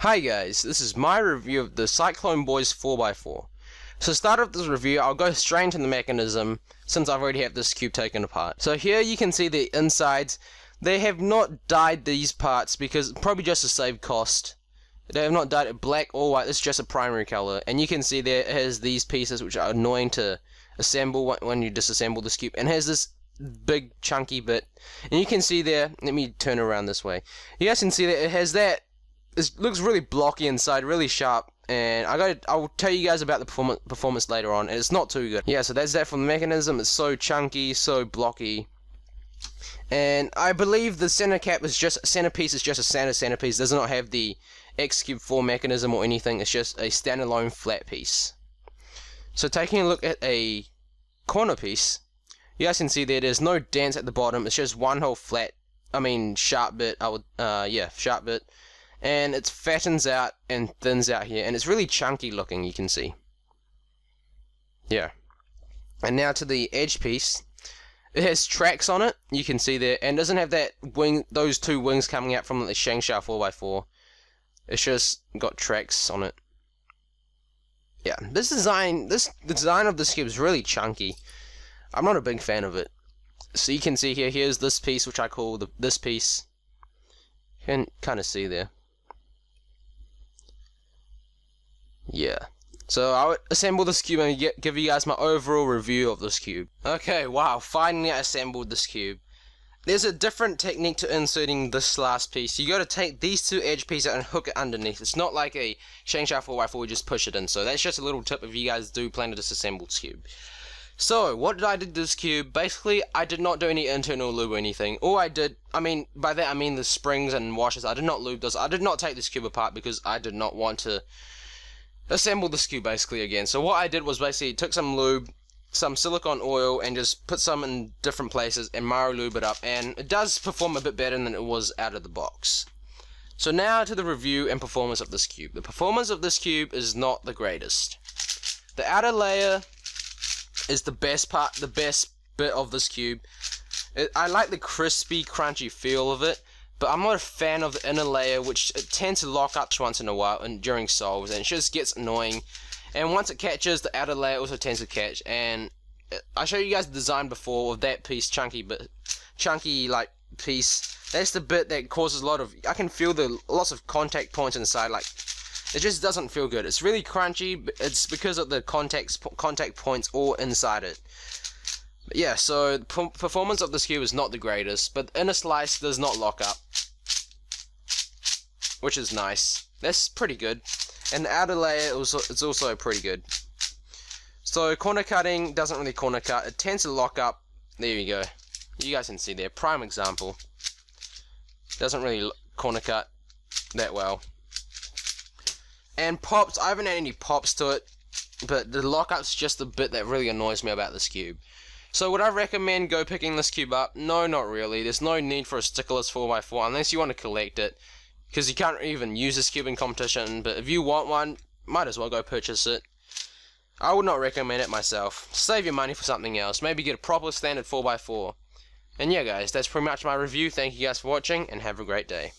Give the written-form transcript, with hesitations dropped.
Hi guys, this is my review of the Cyclone Boys 4x4. So to start off this review, I'll go straight into the mechanism since I've already had this cube taken apart. So here you can see the insides. They have not dyed these parts because probably just to save cost. They have not dyed it black or white, this is just a primary color. And you can see there it has these pieces which are annoying to assemble when you disassemble this cube. And it has this big chunky bit. And you can see there, let me turn around this way. You guys can see that it has that. It looks really blocky inside, really sharp, and I'll tell you guys about the performance later on, and it's not too good. Yeah, so that's that from the mechanism. It's so chunky, so blocky, and I believe the centerpiece is just a standard centerpiece. It does not have the X-Cube 4 mechanism or anything. It's just a standalone flat piece. So taking a look at a corner piece, you guys can see there's no dents at the bottom. It's just one whole sharp bit. Sharp bit. And it fattens out and thins out here, and it's really chunky looking, you can see. Yeah. And now to the edge piece. It has tracks on it, you can see there, and doesn't have that wing, those two wings coming out from the Shangsha 4x4. It's just got tracks on it. Yeah, the design of this cube is really chunky. I'm not a big fan of it. So you can see here's this piece, which I call this piece. You can kind of see there. Yeah, so I would assemble this cube and give you guys my overall review of this cube. Okay, wow, finally I assembled this cube. There's a different technique to inserting this last piece. You got to take these two edge pieces and hook it underneath. It's not like a Shangsha 4x4, you just push it in. So that's just a little tip if you guys do plan to disassemble this cube. So, what did I do to this cube? Basically, I did not do any internal lube or anything. All I did, by that I mean the springs and washers, I did not lube those. I did not take this cube apart because I did not want to assemble this cube basically again. So what I did was basically took some lube, some silicone oil, and just put some in different places and Mario lube it up, and it does perform a bit better than it was out of the box. So now to the review and performance of this cube. The performance of this cube is not the greatest. The outer layer is the best bit of this cube. I like the crispy, crunchy feel of it, but I'm not a fan of the inner layer, which it tends to lock up once in a while and during solves, and it just gets annoying. And once it catches, the outer layer also tends to catch. And I showed you guys the design before of that piece, chunky like piece. That's the bit that causes a lot of. I can feel lots of contact points inside. Like it just doesn't feel good. It's really crunchy. But it's because of the contact points all inside it. But yeah, so the performance of this cube is not the greatest, but the inner slice does not lock up, which is nice. That's pretty good. And the outer layer it's also pretty good. So corner cutting doesn't really corner cut. It tends to lock up. There you go. You guys can see there. Prime example. Doesn't really corner cut that well. And pops, I haven't had any pops to it, but the lockup's just the bit that really annoys me about this cube. So would I recommend picking this cube up? No, not really. There's no need for a stickerless 4x4 unless you want to collect it, because you can't even use this cube in competition. But if you want one, might as well go purchase it. I would not recommend it myself. Save your money for something else. Maybe get a proper standard 4x4. And yeah guys, that's pretty much my review. Thank you guys for watching, and have a great day.